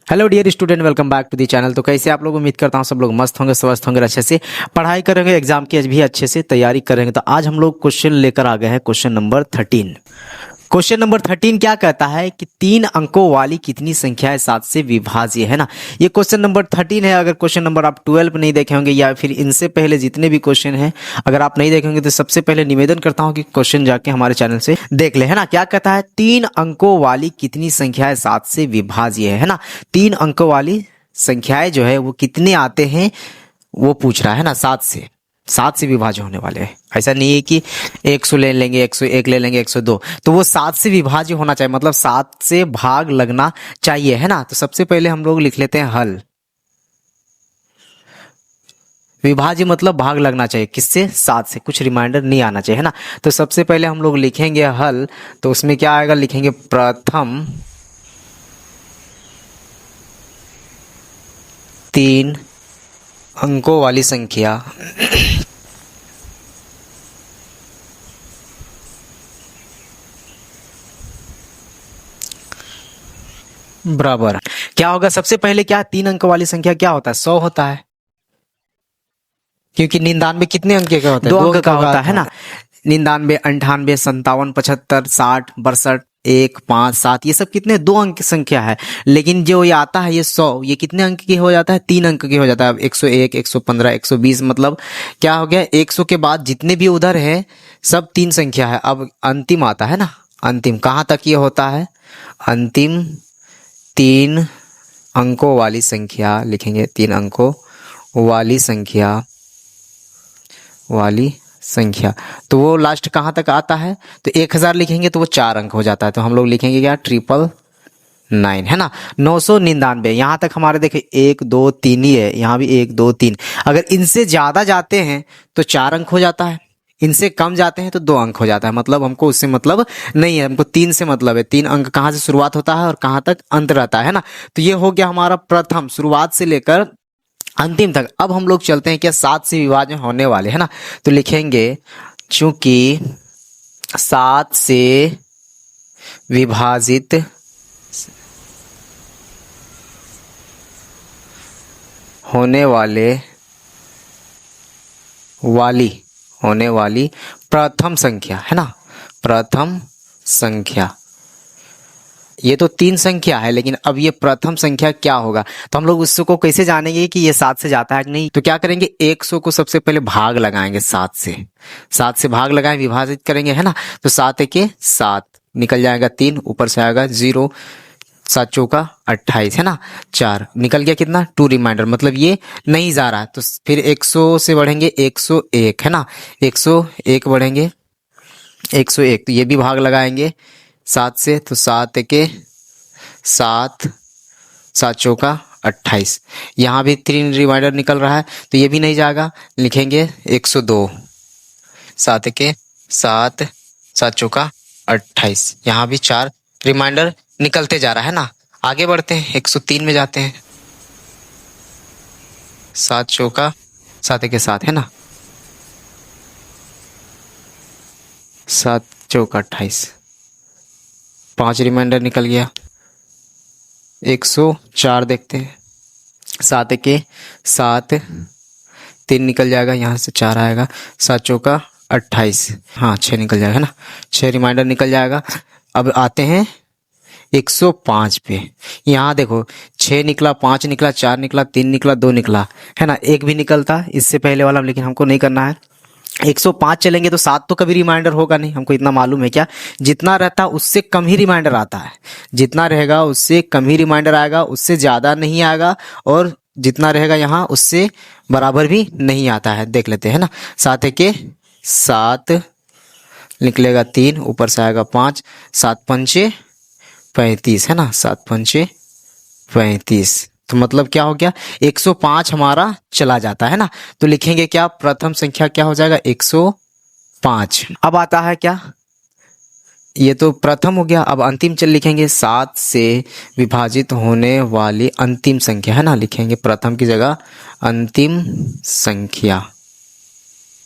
Hello dear student, welcome back to the channel. तो कैसे आप लोग, उम्मीद करता हूँ सब लोग मस्त होंगे, स्वस्थ होंगे, अच्छे से पढ़ाई करेंगे, एग्जाम की भी अच्छे से तैयारी करेंगे। तो आज हम लोग क्वेश्चन लेकर आ गए हैं, क्वेश्चन नंबर 13। क्वेश्चन नंबर 13 क्या कहता है कि 3 अंकों वाली कितनी संख्या है 7 से विभाज्य, है ना। ये क्वेश्चन नंबर 13 है। अगर क्वेश्चन नंबर आप 12 नहीं देखे होंगे या फिर इनसे पहले जितने भी क्वेश्चन हैं अगर आप नहीं देखेंगे तो सबसे पहले निवेदन करता हूं कि क्वेश्चन जाके हमारे चैनल से देख ले, है ना। क्या कहता है, 3 अंकों वाली कितनी संख्या है 7 से विभाज्य है ना। 3 अंकों वाली संख्याएं जो है वो कितने आते हैं वो पूछ रहा है ना। 7 से विभाज्य होने वाले हैं। ऐसा नहीं है कि 100 ले लेंगे, 101 ले लेंगे, 102, तो वो 7 से विभाज्य होना चाहिए, मतलब 7 से भाग लगना चाहिए, है ना। तो सबसे पहले हम लोग लिख लेते हैं हल। विभाज्य मतलब भाग लगना चाहिए, किससे? 7 से। कुछ रिमाइंडर नहीं आना चाहिए, है ना। तो सबसे पहले हम लोग लिखेंगे हल। तो उसमें क्या आएगा, लिखेंगे प्रथम 3 अंकों वाली संख्या बराबर क्या होगा। सबसे पहले क्या, 3 अंक वाली संख्या क्या होता है? 100 होता है, क्योंकि 99 कितने अंक का होता है? 2 अंक का होता है ना। 99, 98, 57, 75, 60, 62, 1, 5, 7, ये सब कितने? 2 अंक की संख्या है। लेकिन जो ये आता है ये 100, ये कितने अंक की हो जाता है? 3 अंक की हो जाता है। अब 101, 115, 120, मतलब क्या हो गया, 100 के बाद जितने भी उधर है सब 3 संख्या है। अब अंतिम आता है ना, अंतिम कहाँ तक ये होता है? अंतिम 3 अंकों वाली संख्या लिखेंगे, 3 अंकों वाली संख्या। तो वो लास्ट कहाँ तक आता है? तो 1000 लिखेंगे तो वो 4 अंक हो जाता है। तो हम लोग लिखेंगे क्या, 999, है ना। 999। यहाँ तक हमारे देखे 1 2 3 ही है, यहाँ भी 1 2 3। अगर इनसे ज़्यादा जाते हैं तो 4 अंक हो जाता है, इनसे कम जाते हैं तो 2 अंक हो जाता है। मतलब हमको उससे मतलब नहीं है, हमको 3 से मतलब है। 3 अंक कहाँ से शुरुआत होता है और कहाँ तक अंत रहता है ना। तो ये हो गया हमारा प्रथम, शुरुआत से लेकर अंतिम तक। अब हम लोग चलते हैं क्या, 7 से विभाजन होने वाले, है ना। तो लिखेंगे चूंकि 7 से विभाजित होने वाली प्रथम संख्या, है ना, प्रथम संख्या। ये तो 3 संख्या है, लेकिन अब ये प्रथम संख्या क्या होगा, तो हम लोग उसको कैसे जानेंगे कि ये 7 से जाता है कि नहीं। तो क्या करेंगे, 100 को सबसे पहले भाग लगाएंगे 7 से भाग लगाएं, विभाजित करेंगे, है ना। तो 7 के 7 निकल जाएगा, 3 ऊपर से आएगा 0, 7 चौका 28, है ना। 4 निकल गया, कितना? 2 रिमाइंडर, मतलब ये नहीं जा रहा है। तो फिर 100 से बढ़ेंगे 101, है ना। 101 बढ़ेंगे 101, तो ये भी भाग लगाएंगे 7 से। तो 7 के 7, 7 चौका 28, यहाँ भी 3 रिमाइंडर निकल रहा है तो ये भी नहीं जाएगा। लिखेंगे 102, 7 के 7, 7 चौका 28, यहाँ भी 4 रिमाइंडर निकलते जा रहा है ना। आगे बढ़ते हैं, 103 में जाते हैं। 7 चौका 7 के 7, है ना, 7 चौका 28, 5 रिमाइंडर निकल गया। 104 देखते हैं, 7 के 7, 3 निकल जाएगा, यहाँ से 4 आएगा, 7 चौका 28, हाँ 6 निकल जाएगा, है ना, 6 रिमाइंडर निकल जाएगा। अब आते हैं 105 पे। यहाँ देखो 6 निकला, 5 निकला, 4 निकला, 3 निकला, 2 निकला, है ना। 1 भी निकलता इससे पहले वाला, लेकिन हमको नहीं करना है। 105 चलेंगे तो 7 तो कभी रिमाइंडर होगा नहीं, हमको इतना मालूम है। क्या, जितना रहता है उससे कम ही रिमाइंडर आता है। जितना रहेगा उससे कम ही रिमाइंडर आएगा, उससे ज़्यादा नहीं आएगा, और जितना रहेगा यहाँ उससे बराबर भी नहीं आता है। देख लेते हैं ना। 7 के 7 निकलेगा 3, ऊपर से आएगा 5, 7 पंचे 35, है ना, 7 पंचे 35। तो मतलब क्या हो गया, 105 हमारा चला जाता है ना। तो लिखेंगे क्या, प्रथम संख्या क्या हो जाएगा, 105। अब आता है क्या, ये तो प्रथम हो गया। अब अंतिम चल लिखेंगे 7 से विभाजित होने वाली अंतिम संख्या, है ना। लिखेंगे प्रथम की जगह अंतिम संख्या,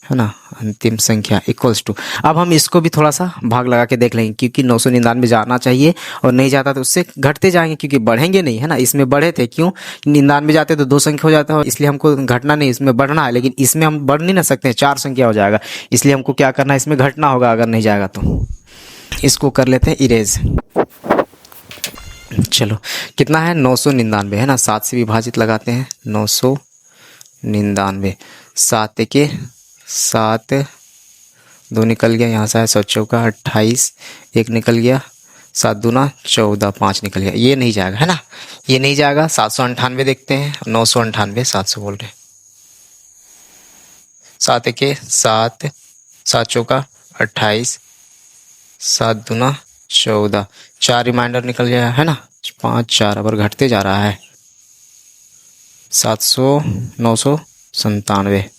है ना, अंतिम संख्या इक्वल्स टू। अब हम इसको भी थोड़ा सा भाग लगा के देख लेंगे, क्योंकि 999 जाना चाहिए और नहीं जाता तो उससे घटते जाएंगे, क्योंकि बढ़ेंगे नहीं, है ना। इसमें बढ़े थे, क्यों 99 जाते तो 2 संख्या हो जाता है, इसलिए हमको घटना नहीं, इसमें बढ़ना है। लेकिन इसमें हम बढ़ नहीं ना सकते, 4 संख्या हो जाएगा, इसलिए हमको क्या करना है, इसमें घटना होगा अगर नहीं जाएगा तो। इसको कर लेते हैं इरेज। चलो कितना है 999, है ना, 7 से विभाजित लगाते हैं, 999, 7 के 7, 2 निकल गया, यहाँ से आया 7 चौका 28, 1 निकल गया, 7 दूना 14, 5 निकल गया, ये नहीं जाएगा, है ना, ये नहीं जाएगा। 798 देखते हैं, 998, 700 बोल रहे, 7 के 7, 7 चौका 28, 7 दूना 14, 4 रिमाइंडर निकल गया, है ना, 5 4 अब घटते जा रहा है, 700, 997,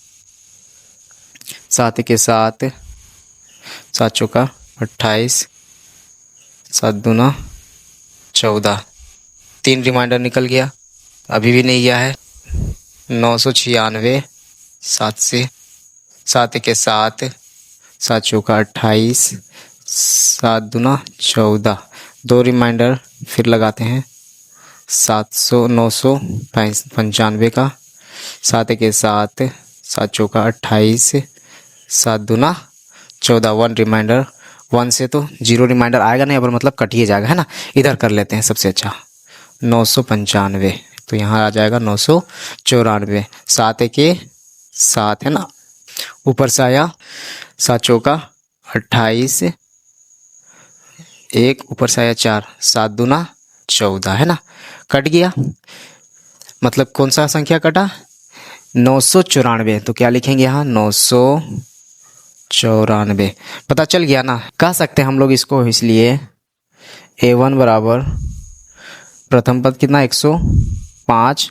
7 के 7, 7 चौका 28, 7 दूना 14, 3 रिमाइंडर निकल गया, अभी भी नहीं गया है, 996, 7 से, 7 के 7, 7 चौका 28, 7 दूना 14, 2 रिमाइंडर फिर लगाते हैं, 700, 995 का, 7 के 7, 7 चौका 28, 7 दूना 14, 1 रिमाइंडर, 1 से तो 0 रिमाइंडर आएगा नहीं, अब मतलब कटिए जाएगा, है ना। इधर कर लेते हैं सबसे अच्छा, 995, तो यहाँ आ जाएगा 994, 7 के 7, है ना, ऊपर से आया 7 चौका 28, 1 ऊपर से आया 4, 7 दूना 14, है ना, कट गया, मतलब कौन सा संख्या कटा, 994, तो क्या लिखेंगे यहाँ 994, पता चल गया ना, कह सकते हैं हम लोग इसको, इसलिए A1 बराबर प्रथम पद कितना 105,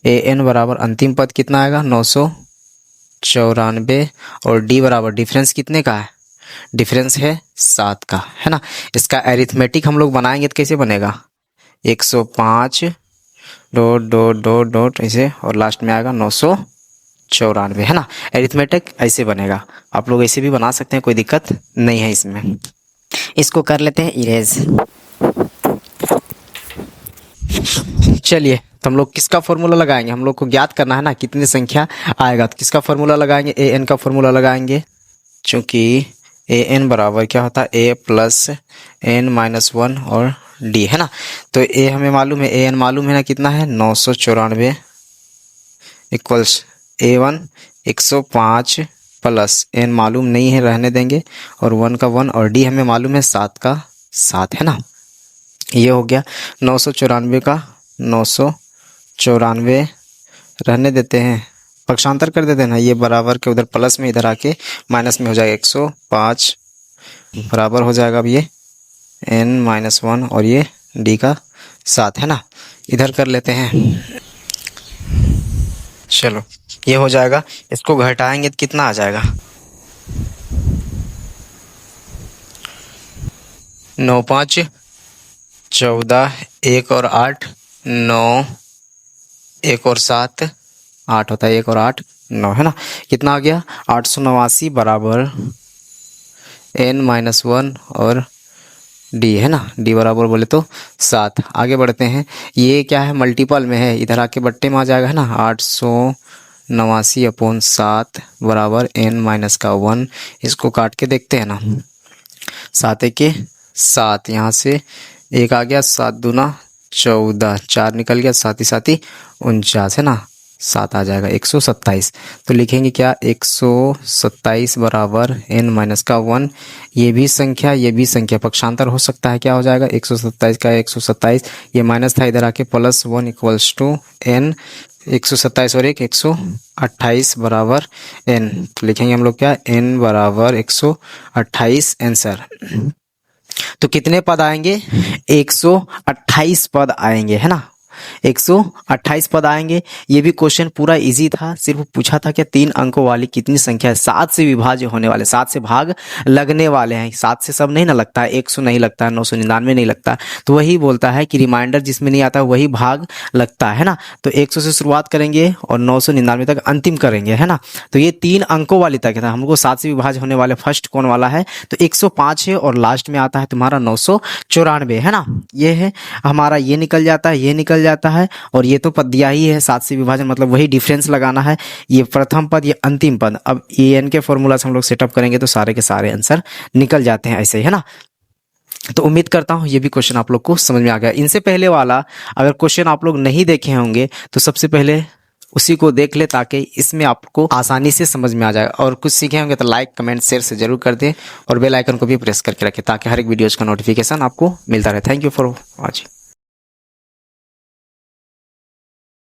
AN बराबर अंतिम पद कितना आएगा 994, और D बराबर डिफरेंस कितने का है, डिफरेंस है 7 का, है ना। इसका एरिथमेटिक हम लोग बनाएंगे तो कैसे बनेगा, 105 डॉट डॉट डॉट डॉट ऐसे, और लास्ट में आएगा 994, है ना। एरिथमेटिक ऐसे बनेगा, आप लोग ऐसे भी बना सकते हैं, कोई दिक्कत नहीं है इसमें। इसको कर लेते हैं इरेज। चलिए, तो हम लोग किसका फॉर्मूला लगाएंगे, हम लोग को ज्ञात करना है ना कितनी संख्या आएगा, तो किसका फॉर्मूला लगाएंगे, AN का फॉर्मूला लगाएंगे, चूँकि AN बराबर क्या होता है, A प्लस N माइनस 1 और D, है ना। तो A हमें मालूम है, AN मालूम है ना, कितना है 994 इक्वल्स A1 105 प्लस N मालूम नहीं है, रहने देंगे, और 1 का 1, और D हमें मालूम है 7 का 7, है ना। ये हो गया 994 का 994, रहने देते हैं, पक्षांतर कर देते हैं ना, ये बराबर के उधर प्लस में, इधर आके माइनस में हो जाएगा, 105 बराबर हो जाएगा अब ये N माइनस 1 और ये D का 7, है ना। इधर कर लेते हैं, चलो ये हो जाएगा, इसको घटाएंगे तो कितना आ जाएगा, 9 5 14, 1 और 8 9, 1 और 7 8 होता है, 1 और 8 9, है ना। कितना आ गया 889 बराबर N माइनस 1 और D, है ना, D बराबर बोले तो 7। आगे बढ़ते हैं, ये क्या है मल्टीपल में है, इधर आके बट्टे में आ जाएगा, है ना, 889 अपॉन 7 बराबर N माइनस का 1, इसको काट के देखते हैं ना, 7 के 7, यहाँ से 1 आ गया, 7 दूना 14, 4 निकल गया, 7 ही 7 ही 49, है ना, 7 आ जाएगा 127। तो लिखेंगे क्या 127 बराबर N माइनस का 1, ये भी संख्या पक्षांतर हो सकता है, क्या हो जाएगा 127 का 127, ये माइनस था, इधर आके प्लस 1 इक्वल्स टू N, 127 और 1 128 बराबर N, तो लिखेंगे हम लोग क्या N बराबर 128 आंसर। तो कितने पद आएंगे 128 पद आएंगे, है ना, 128 पद आएंगे। ये भी क्वेश्चन पूरा इजी था, सिर्फ पूछा था कि 3 अंकों वाली कितनी संख्या है, 7 से विभाज्य होने वाले, 7 से भाग लगने वाले हैं। 7 से सब नहीं ना लगता है, 100 नहीं लगता है, 999 नहीं लगता, तो वही बोलता है कि रिमाइंडर जिसमें नहीं आता वही भाग लगता है ना। तो 100 से शुरुआत करेंगे और 999 तक अंतिम करेंगे, है ना। तो ये 3 अंकों वाली तक था, हमको 7 से विभाज्य होने वाले फर्स्ट कौन वाला है, तो 105 है और लास्ट में आता है तुम्हारा 994, है ना। ये है हमारा, ये निकल जाता है, ये निकल जाता है, और ये तो पद दिया ही है 7 से विभाजन, मतलब वही डिफरेंस लगाना है। ये प्रथम पद, ये अंतिम पद। अब an के फॉर्मूला से हम लोग सेटअप करेंगे तो सारे के सारे आंसर निकल जाते हैं ऐसे ही, है ना। तो उम्मीद करता हूँ ये भी क्वेश्चन आप लोग को समझ में आ गया। इनसे पहले वाला अगर क्वेश्चन आप लोग नहीं देखे होंगे तो सबसे पहले उसी को देख ले, ताकि इसमें आपको आसानी से समझ में आ जाए। और कुछ सीखे होंगे तो लाइक कमेंट शेयर से जरूर कर दें, और बेल आइकन को भी प्रेस करके रखें ताकि हर एक वीडियोज़ का नोटिफिकेशन आपको मिलता रहे। Thank you for watching.